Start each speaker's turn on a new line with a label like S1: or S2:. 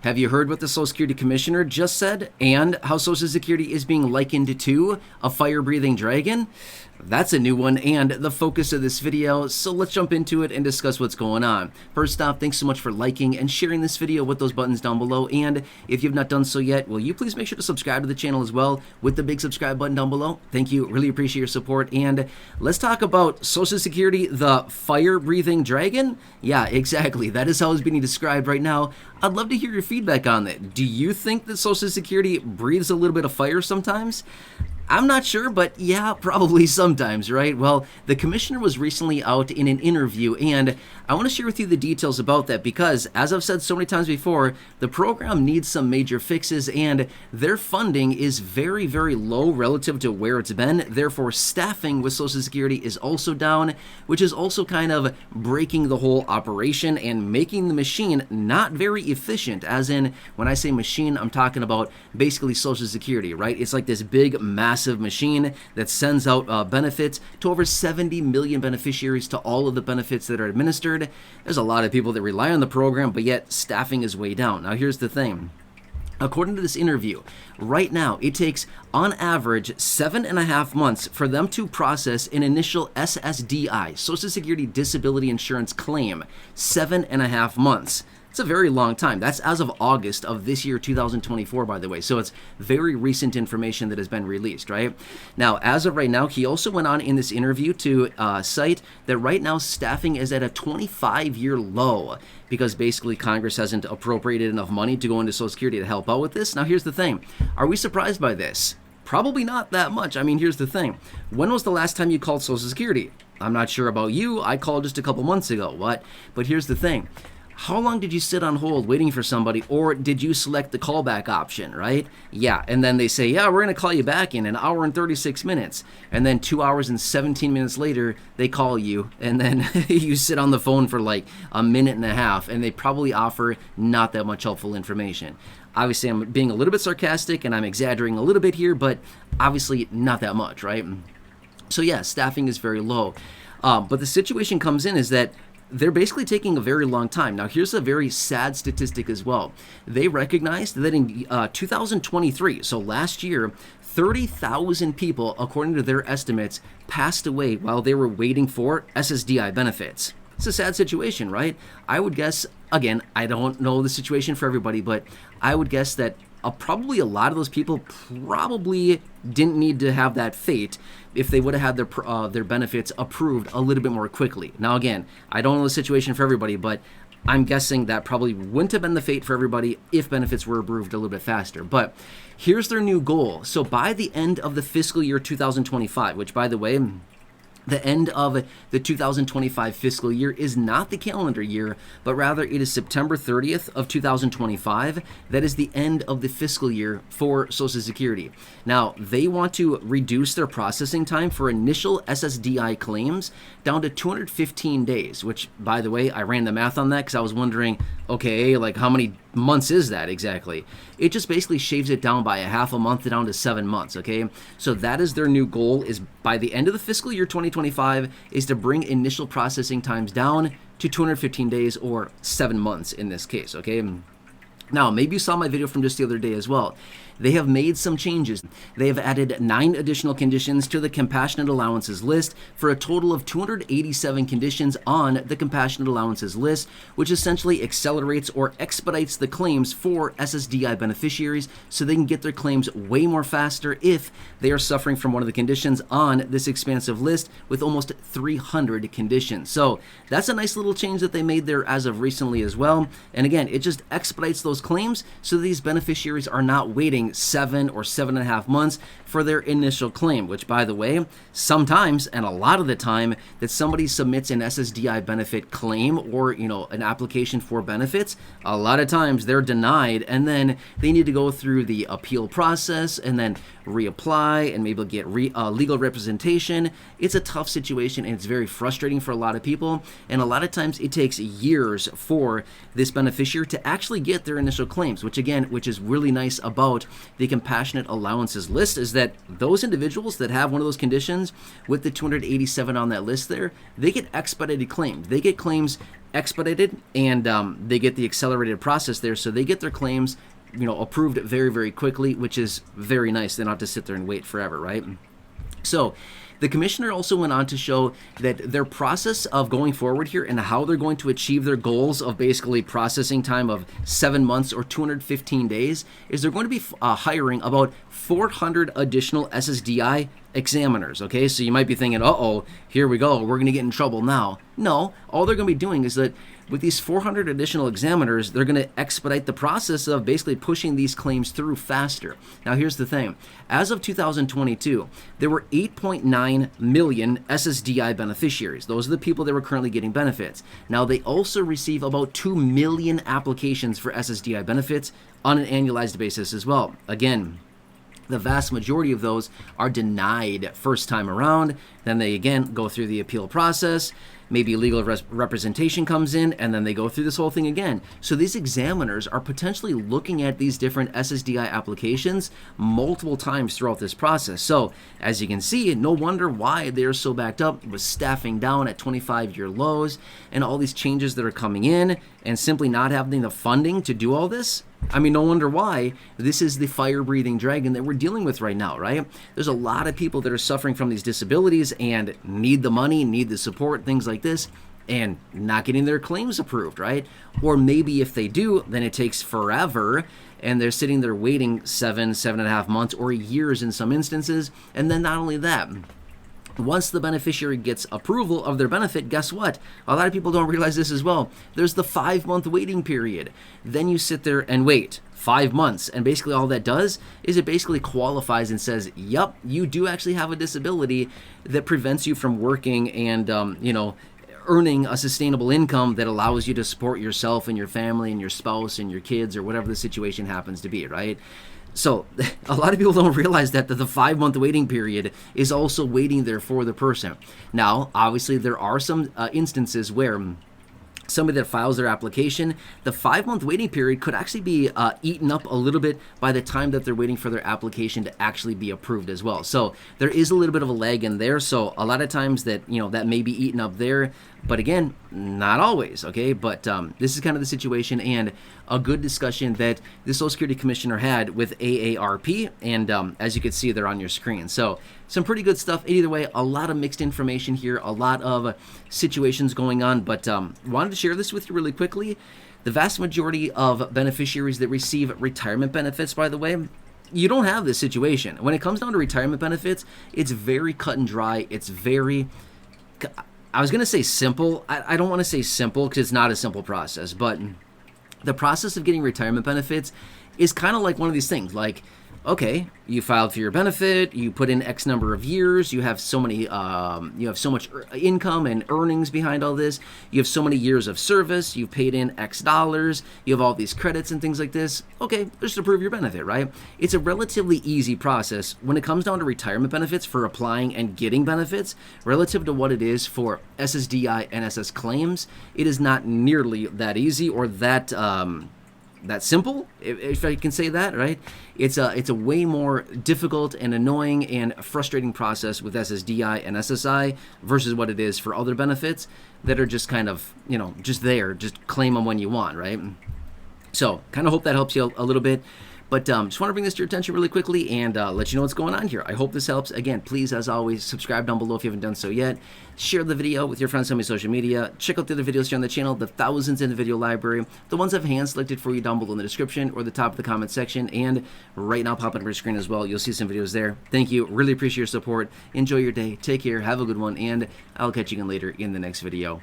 S1: Have you heard what the Social Security Commissioner just said and how Social Security is being likened to a fire-breathing dragon? That's a new one and the focus of this video, so let's jump into it and discuss what's going on. First off, thanks so much for liking and sharing this video with those buttons down below, and if you've not done so yet, will you please make sure to subscribe to the channel as well with the big subscribe button down below? Thank you, really appreciate your support, and let's talk about Social Security, the fire-breathing dragon? Yeah, exactly, that is how it's being described right now. I'd love to hear your feedback on that. Do you think that Social Security breathes a little bit of fire sometimes? I'm not sure, but yeah, probably sometimes, right? Well, the commissioner was recently out in an interview, and I want to share with you the details about that because, as I've said so many times before, the program needs some major fixes, and their funding is very, very low relative to where it's been. Therefore, staffing with Social Security is also down, which is also kind of breaking the whole operation and making the machine not very efficient. As in, when I say machine, I'm talking about basically Social Security, right? It's like this big, massive machine that sends out benefits to over 70 million beneficiaries to all of the benefits that are administered. There's a lot of people that rely on the program, but yet staffing is way down. Now, here's the thing. According to this interview, right now, it takes, on average, 7.5 months for them to process an initial SSDI, Social Security Disability Insurance claim. 7.5 months. It's a very long time. That's as of August of this year, 2024, by the way. So it's very recent information that has been released, right? Now, as of right now, he also went on in this interview to cite that right now staffing is at a 25-year low because basically Congress hasn't appropriated enough money to go into Social Security to help out with this. Now, here's the thing. Are we surprised by this? Probably not that much. I mean, here's the thing. When was the last time you called Social Security? I'm not sure about you. I called just a couple months ago. What? But here's the thing. How long did you sit on hold waiting for somebody, or did you select the callback option, right? Yeah, and then they say, yeah, we're going to call you back in an hour and 36 minutes. And then 2 hours and 17 minutes later, they call you, and then you sit on the phone for like a minute and a half, and they probably offer not that much helpful information. Obviously, I'm being a little bit sarcastic, and I'm exaggerating a little bit here, but obviously not that much, right? So yeah, staffing is very low. But the situation comes in is that they're basically taking a very long time. Now, here's a very sad statistic as well. They recognized that in 2023, so last year, 30,000 people, according to their estimates, passed away while they were waiting for SSDI benefits. It's a sad situation, right? I would guess, again, I don't know the situation for everybody, but I would guess that probably a lot of those people probably didn't need to have that fate if they would have had their benefits approved a little bit more quickly. Now, again, I don't know the situation for everybody, but I'm guessing that probably wouldn't have been the fate for everybody if benefits were approved a little bit faster. But here's their new goal. So by the end of the fiscal year 2025, which, by the way, the end of the 2025 fiscal year is not the calendar year, but rather it is September 30th of 2025. That is the end of the fiscal year for Social Security. Now, they want to reduce their processing time for initial SSDI claims down to 215 days, which, by the way, I ran the math on that because I was wondering, okay, like how many months is that exactly? It just basically shaves it down by a half a month down to 7 months, okay? So that is their new goal, is by the end of the fiscal year 2025 is to bring initial processing times down to 215 days or 7 months in this case, okay? Now, maybe you saw my video from just the other day as well. They have made some changes. They have added 9 additional conditions to the compassionate allowances list for a total of 287 conditions on the compassionate allowances list, which essentially accelerates or expedites the claims for SSDI beneficiaries so they can get their claims way more faster if they are suffering from one of the conditions on this expansive list with almost 300 conditions. So that's a nice little change that they made there as of recently as well. And again, it just expedites those claims so these beneficiaries are not waiting 7 or 7.5 months for their initial claim, which, by the way, sometimes and a lot of the time that somebody submits an SSDI benefit claim or, an application for benefits, a lot of times they're denied and then they need to go through the appeal process and then reapply and maybe get legal representation. It's a tough situation and it's very frustrating for a lot of people, and a lot of times it takes years for this beneficiary to actually get their initial claims, which is really nice about the compassionate allowances list, is that those individuals that have one of those conditions with the 287 on that list there, they get expedited claims. They get claims expedited, and they get the accelerated process there, so they get their claims, approved very, very quickly, which is very nice. They don't have to sit there and wait forever, right? So the commissioner also went on to show that their process of going forward here and how they're going to achieve their goals of basically processing time of 7 months or 215 days is they're going to be hiring about 400 additional SSDI examiners. Okay, so you might be thinking, uh-oh, here we go, we're going to get in trouble now. No, all they're going to be doing is that with these 400 additional examiners, they're going to expedite the process of basically pushing these claims through faster. Now, here's the thing. As of 2022, there were 8.9 million SSDI beneficiaries. Those are the people that were currently getting benefits. Now, they also receive about 2 million applications for SSDI benefits on an annualized basis as well. Again, the vast majority of those are denied first time around. Then they again go through the appeal process. Maybe legal representation comes in, and then they go through this whole thing again. So these examiners are potentially looking at these different SSDI applications multiple times throughout this process. So as you can see, no wonder why they're so backed up with staffing down at 25-year lows and all these changes that are coming in and simply not having the funding to do all this. I mean, no wonder why this is the fire-breathing dragon that we're dealing with right now, right? There's a lot of people that are suffering from these disabilities and need the money, need the support, things like this, and not getting their claims approved, right? Or maybe if they do, then it takes forever, and they're sitting there waiting 7.5 months, or years in some instances. And then not only that, once the beneficiary gets approval of their benefit, guess what? A lot of people don't realize this as well. There's the 5-month waiting period. Then you sit there and wait 5 months. And basically all that does is it basically qualifies and says, yep, you do actually have a disability that prevents you from working and, earning a sustainable income that allows you to support yourself and your family and your spouse and your kids or whatever the situation happens to be, right? So a lot of people don't realize that the 5-month waiting period is also waiting there for the person. Now, obviously, there are some instances where somebody that files their application, the 5-month waiting period could actually be eaten up a little bit by the time that they're waiting for their application to actually be approved as well. So there is a little bit of a lag in there. So a lot of times that, that may be eaten up there. But again, not always, okay? But this is kind of the situation and a good discussion that the Social Security Commissioner had with AARP, and as you can see, they're on your screen. So some pretty good stuff. Either way, a lot of mixed information here, a lot of situations going on, but wanted to share this with you really quickly. The vast majority of beneficiaries that receive retirement benefits, by the way, you don't have this situation. When it comes down to retirement benefits, it's very cut and dry. It's very... I was going to say simple. I don't want to say simple because it's not a simple process, but the process of getting retirement benefits is kind of like one of these things. Like, okay, you filed for your benefit, you put in X number of years, you have so many, you have so much income and earnings behind all this, you have so many years of service, you've paid in X dollars, you have all these credits and things like this. Okay, just approve your benefit, right? It's a relatively easy process when it comes down to retirement benefits for applying and getting benefits relative to what it is for SSDI and SS claims. It is not nearly that easy or that simple, if I can say that, right? It's a way more difficult and annoying and frustrating process with SSDI and SSI versus what it is for other benefits that are just kind of, just there, just claim them when you want, right? So kind of hope that helps you a little bit. But just want to bring this to your attention really quickly and let you know what's going on here. I hope this helps. Again, please, as always, subscribe down below if you haven't done so yet. Share the video with your friends on my social media. Check out the other videos here on the channel, the thousands in the video library. The ones I've hand-selected for you down below in the description or the top of the comment section. And right now, pop up on your screen as well. You'll see some videos there. Thank you. Really appreciate your support. Enjoy your day. Take care. Have a good one. And I'll catch you again later in the next video.